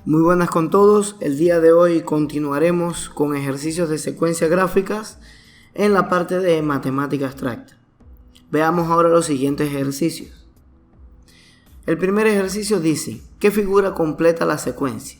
Muy buenas con todos. El día de hoy continuaremos con ejercicios de secuencias gráficas en la parte de matemática abstracta. Veamos ahora los siguientes ejercicios. El primer ejercicio dice: ¿qué figura completa la secuencia?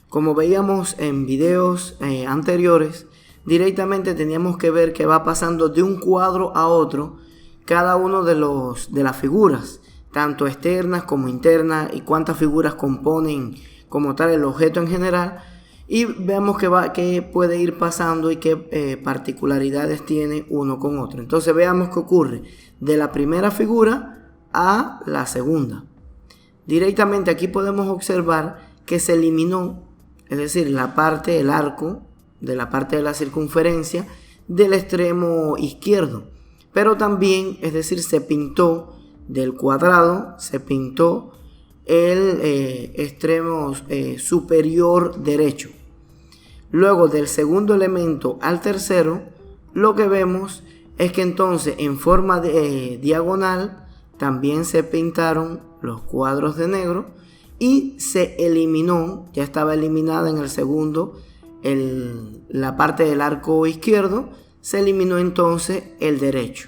Como veíamos en videos anteriores, directamente teníamos que ver que va pasando de un cuadro a otro cada uno de las figuras, tanto externas como internas, y cuántas figuras componen como tal el objeto en general, y veamos que puede ir pasando y qué particularidades tiene uno con otro. Entonces veamos qué ocurre de la primera figura a la segunda. Directamente aquí podemos observar que se eliminó, es decir, la parte del arco de la parte de la circunferencia del extremo izquierdo, pero también, es decir, se pintó del cuadrado, se pintó el extremo superior derecho. Luego del segundo elemento al tercero, lo que vemos es que entonces en forma de diagonal también se pintaron los cuadros de negro y se eliminó, ya estaba eliminada en el segundo la parte del arco izquierdo, se eliminó entonces el derecho.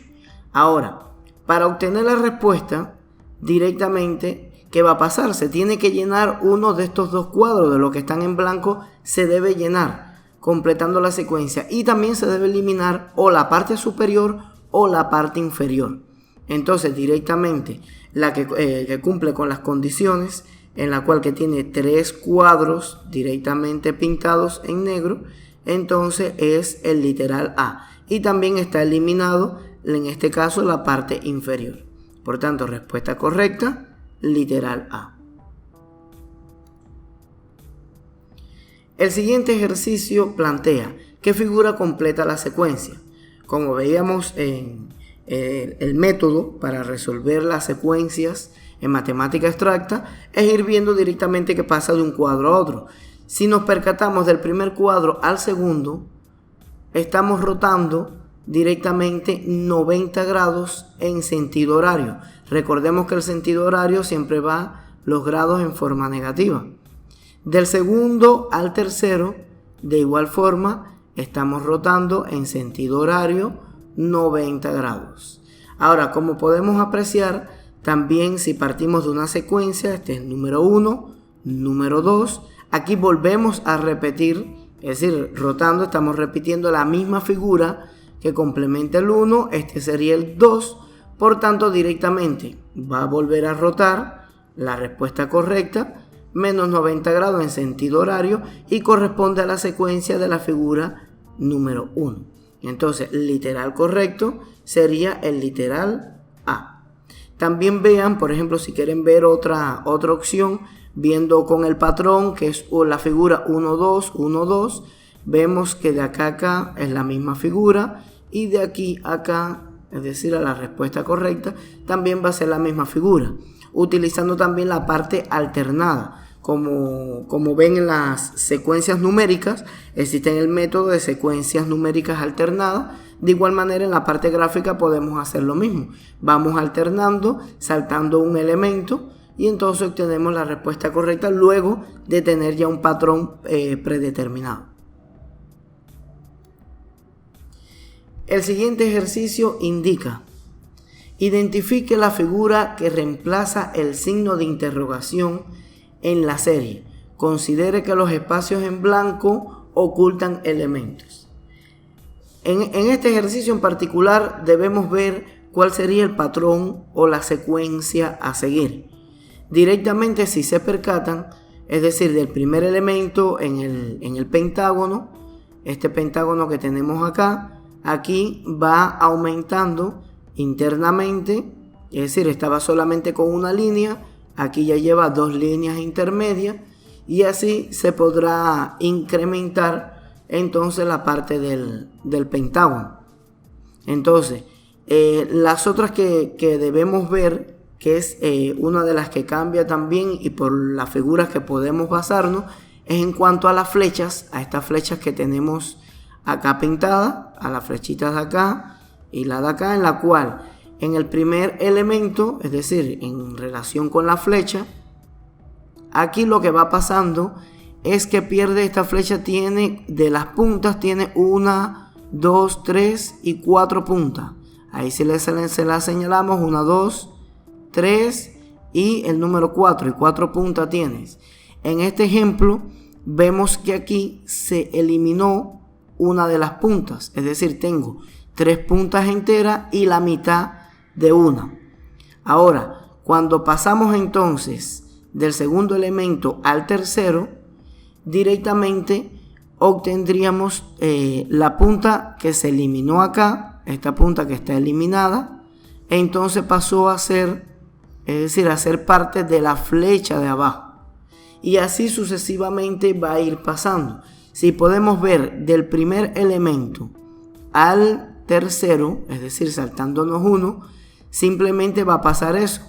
Ahora, para obtener la respuesta directamente, ¿qué va a pasar? Se tiene que llenar uno de estos dos cuadros, de los que están en blanco, se debe llenar, completando la secuencia. Y también se debe eliminar o la parte superior o la parte inferior. Entonces, directamente, la que cumple con las condiciones, en la cual que tiene tres cuadros directamente pintados en negro, entonces es el literal A. Y también está eliminado, en este caso, la parte inferior. Por tanto, respuesta correcta, literal A. El siguiente ejercicio plantea: ¿qué figura completa la secuencia? Como veíamos en el método para resolver las secuencias en matemática abstracta, es ir viendo directamente qué pasa de un cuadro a otro. Si nos percatamos del primer cuadro al segundo, estamos rotando directamente 90 grados en sentido horario. Recordemos que el sentido horario siempre va los grados en forma negativa. Del segundo al tercero, de igual forma, estamos rotando en sentido horario 90 grados. Ahora, como podemos apreciar, también si partimos de una secuencia, este es número 1, número 2, aquí volvemos a repetir, es decir, rotando, estamos repitiendo la misma figura que complementa el 1, este sería el 2, por tanto directamente va a volver a rotar la respuesta correcta, menos 90 grados en sentido horario, y corresponde a la secuencia de la figura número 1. Entonces, literal correcto sería el literal A. También vean, por ejemplo, si quieren ver otra opción, viendo con el patrón que es la figura 1, 2, 1, 2, vemos que de acá a acá es la misma figura, y de aquí a acá, es decir, a la respuesta correcta, también va a ser la misma figura, utilizando también la parte alternada. Como ven en las secuencias numéricas, existe el método de secuencias numéricas alternadas. De igual manera, en la parte gráfica podemos hacer lo mismo. Vamos alternando, saltando un elemento, y entonces obtenemos la respuesta correcta luego de tener ya un patrón predeterminado. El siguiente ejercicio indica: identifique la figura que reemplaza el signo de interrogación en la serie. Considere que los espacios en blanco ocultan elementos. En este ejercicio en particular debemos ver cuál sería el patrón o la secuencia a seguir. Directamente, si se percatan, es decir, del primer elemento en el pentágono, este pentágono que tenemos acá, aquí va aumentando internamente, es decir, estaba solamente con una línea, aquí ya lleva dos líneas intermedias, y así se podrá incrementar entonces la parte del pentágono. Entonces, las otras que debemos ver, que es una de las que cambia también y por las figuras que podemos basarnos, es en cuanto a las flechas, a estas flechas que tenemos acá pintadas, a las flechitas de acá y la de acá, en la cual en el primer elemento, es decir, en relación con la flecha, aquí lo que va pasando es que pierde esta flecha, tiene de las puntas, tiene 1, 2, 3 y 4 puntas. Ahí se la señalamos, 1, 2, 3 y el número 4, y 4 puntas tienes. En este ejemplo vemos que aquí se eliminó una de las puntas, es decir, tengo 3 puntas enteras y la mitad de una. Ahora, cuando pasamos entonces del segundo elemento al tercero, directamente obtendríamos la punta que se eliminó acá, esta punta que está eliminada, entonces pasó a ser, es decir, a ser parte de la flecha de abajo. Y así sucesivamente va a ir pasando. Si podemos ver del primer elemento al tercero, es decir, saltándonos uno, simplemente va a pasar eso,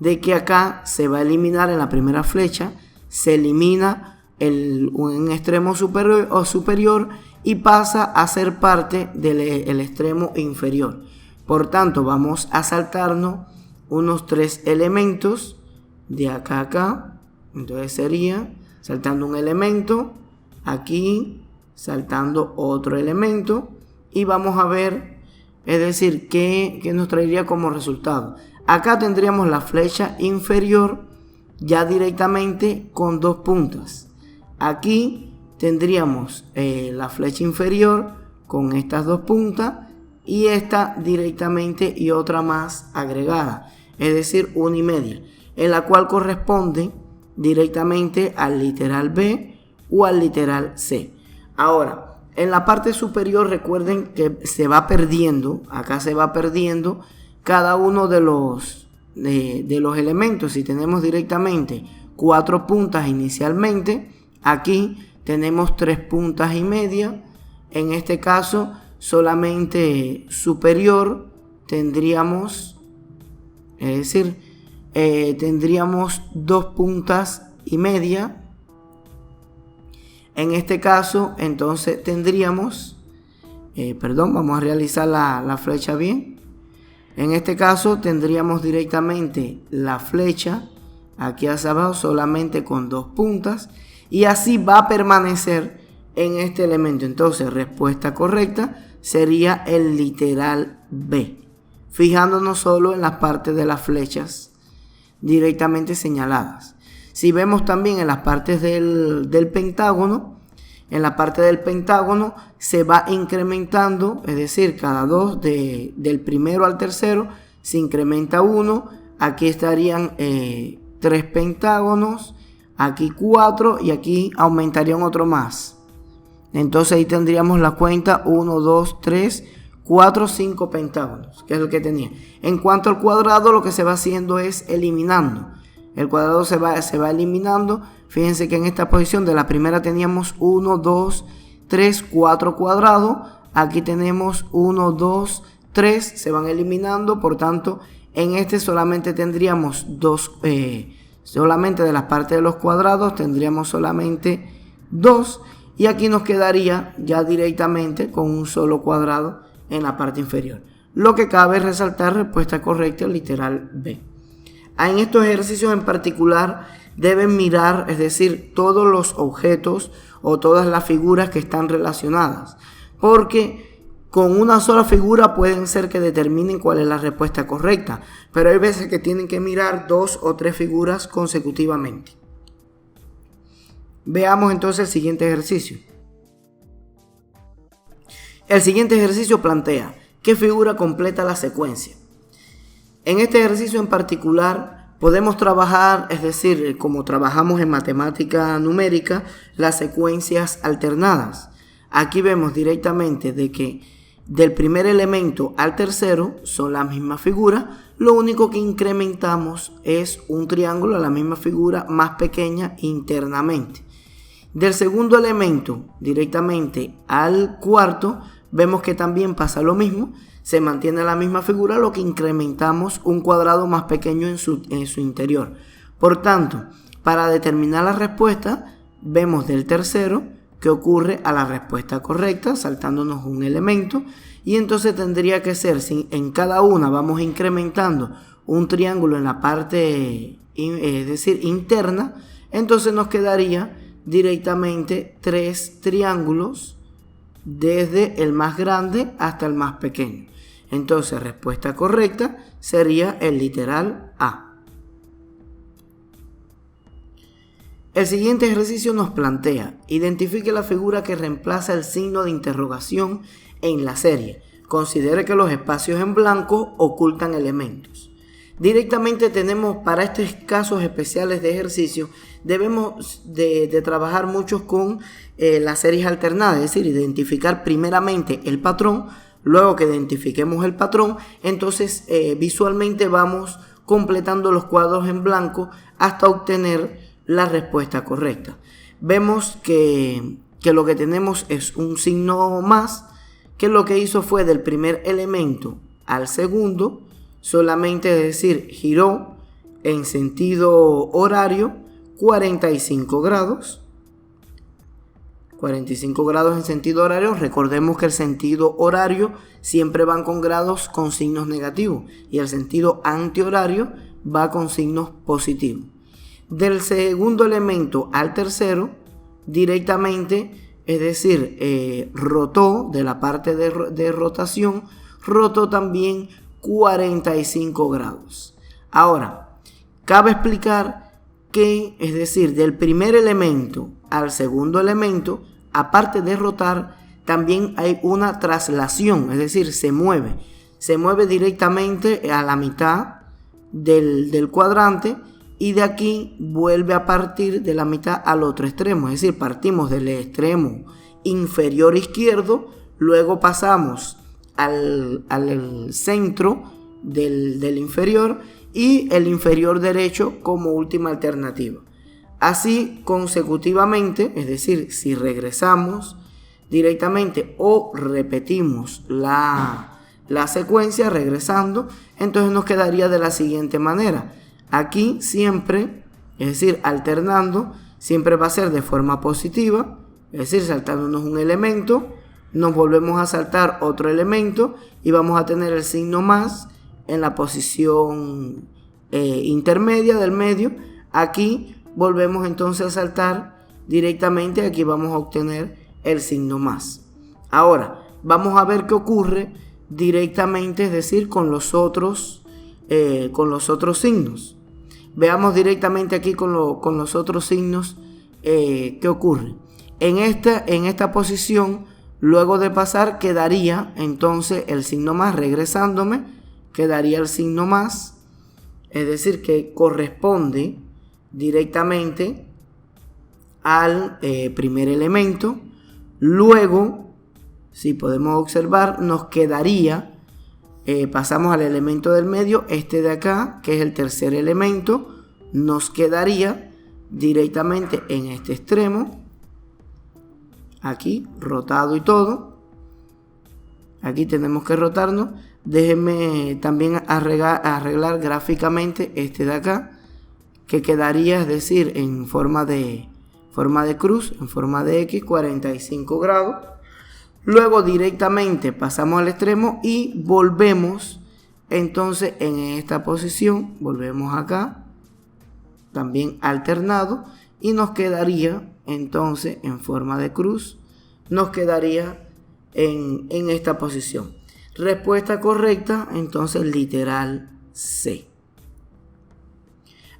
de que acá se va a eliminar en la primera flecha, se elimina un extremo superior y pasa a ser parte del extremo inferior. Por tanto, vamos a saltarnos unos 3 elementos de acá a acá. Entonces sería saltando un elemento, aquí saltando otro elemento, y vamos a ver, es decir, qué nos traería como resultado. Acá tendríamos la flecha inferior ya directamente con 2 puntas. Aquí tendríamos la flecha inferior con estas 2 puntas y esta directamente y otra más agregada, es decir, 1,5, en la cual corresponde directamente al literal B o al literal C. Ahora, en la parte superior recuerden que se va perdiendo, acá se va perdiendo cada uno de los elementos. Si tenemos directamente 4 puntas inicialmente, aquí tenemos 3 puntas y media. En este caso solamente superior tendríamos, es decir, tendríamos 2 puntas y media. En este caso entonces tendríamos, vamos a realizar la flecha bien. En este caso tendríamos directamente la flecha aquí hacia abajo solamente con 2 puntas, y así va a permanecer en este elemento. Entonces, respuesta correcta sería el literal B, fijándonos solo en las partes de las flechas directamente señaladas. Si vemos también en las partes del pentágono, en la parte del pentágono se va incrementando, es decir, cada 2 del primero al tercero se incrementa 1. Aquí estarían 3 pentágonos, aquí 4 y aquí aumentarían otro más. Entonces ahí tendríamos la cuenta 1, 2, 3, 4, 5 pentágonos, que es lo que tenía. En cuanto al cuadrado, lo que se va haciendo es eliminando. El cuadrado se va eliminando. Fíjense que en esta posición de la primera teníamos 1, 2, 3, 4 cuadrados. Aquí tenemos 1, 2, 3, se van eliminando. Por tanto, en este solamente tendríamos 2, solamente de las partes de los cuadrados tendríamos solamente 2. Y aquí nos quedaría ya directamente con un solo cuadrado en la parte inferior. Lo que cabe resaltar, respuesta correcta, literal B. En estos ejercicios en particular deben mirar, es decir, todos los objetos o todas las figuras que están relacionadas, porque con una sola figura pueden ser que determinen cuál es la respuesta correcta, pero hay veces que tienen que mirar 2 o 3 figuras consecutivamente. Veamos entonces el siguiente ejercicio. El siguiente ejercicio plantea: ¿qué figura completa la secuencia? En este ejercicio en particular podemos trabajar, es decir, como trabajamos en matemática numérica, las secuencias alternadas. Aquí vemos directamente de que del primer elemento al tercero son la misma figura, lo único que incrementamos es un triángulo a la misma figura más pequeña internamente. Del segundo elemento directamente al cuarto vemos que también pasa lo mismo, se mantiene la misma figura, lo que incrementamos un cuadrado más pequeño en su interior. Por tanto, para determinar la respuesta, vemos del tercero que ocurre a la respuesta correcta, saltándonos un elemento, y entonces tendría que ser, si en cada una vamos incrementando un triángulo en la parte, es decir, interna, entonces nos quedaría directamente 3 triángulos desde el más grande hasta el más pequeño. Entonces, respuesta correcta sería el literal A. El siguiente ejercicio nos plantea: identifique la figura que reemplaza el signo de interrogación en la serie. Considere que los espacios en blanco ocultan elementos. Directamente tenemos, para estos casos especiales de ejercicio, debemos de trabajar mucho con las series alternadas, es decir, identificar primeramente el patrón. Luego que identifiquemos el patrón, entonces visualmente vamos completando los cuadros en blanco hasta obtener la respuesta correcta. Vemos que lo que tenemos es un signo más, que lo que hizo fue del primer elemento al segundo, solamente, es decir, giró en sentido horario 45 grados. 45 grados en sentido horario. Recordemos que el sentido horario siempre van con grados con signos negativos y el sentido antihorario va con signos positivos. Del segundo elemento al tercero, directamente, es decir, rotó de la parte de rotación, rotó también 45 grados. Ahora, cabe explicar que, es decir, del primer elemento al segundo elemento, aparte de rotar, también hay una traslación, es decir, se mueve directamente a la mitad del cuadrante y de aquí vuelve a partir de la mitad al otro extremo, es decir, partimos del extremo inferior izquierdo, luego pasamos al centro del inferior y el inferior derecho como última alternativa. Así consecutivamente, es decir, si regresamos directamente o repetimos la secuencia regresando, entonces nos quedaría de la siguiente manera. Aquí siempre, es decir, alternando, siempre va a ser de forma positiva, es decir, saltándonos un elemento, nos volvemos a saltar otro elemento y vamos a tener el signo más en la posición intermedia del medio. Aquí volvemos entonces a saltar directamente, aquí vamos a obtener el signo más. Ahora vamos a ver qué ocurre directamente, es decir, con los otros signos. Veamos directamente aquí con los otros signos qué ocurre. En esta posición, luego de pasar, quedaría entonces el signo más, regresándome, quedaría el signo más, es decir, que corresponde directamente al primer elemento. Luego, si podemos observar, nos quedaría, pasamos al elemento del medio, este de acá, que es el tercer elemento, nos quedaría directamente en este extremo, aquí, rotado y todo. Aquí tenemos que rotarnos. Déjenme también arreglar gráficamente este de acá, que quedaría, es decir, en forma de cruz, en forma de X, 45 grados. Luego directamente pasamos al extremo y volvemos entonces en esta posición, volvemos acá, también alternado, y nos quedaría entonces en forma de cruz, nos quedaría en esta posición. Respuesta correcta, entonces literal C.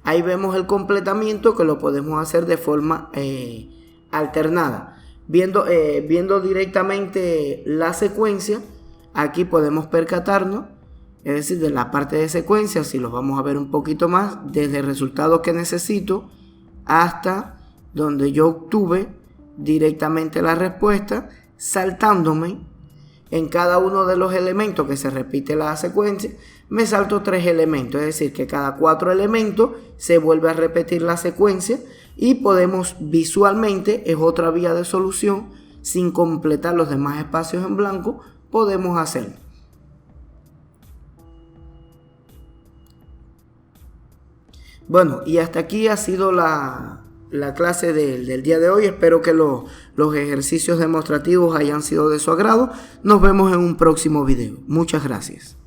Ahí vemos el completamiento, que lo podemos hacer de forma alternada. Viendo directamente la secuencia, aquí podemos percatarnos, es decir, de la parte de secuencia, si los vamos a ver un poquito más, desde el resultado que necesito hasta donde yo obtuve directamente la respuesta, saltándome en cada uno de los elementos que se repite la secuencia, me salto 3 elementos, es decir, que cada 4 elementos se vuelve a repetir la secuencia y podemos visualmente, es otra vía de solución, sin completar los demás espacios en blanco, podemos hacerlo. Bueno, y hasta aquí ha sido la clase del día de hoy. Espero que los ejercicios demostrativos hayan sido de su agrado. Nos vemos en un próximo video. Muchas gracias.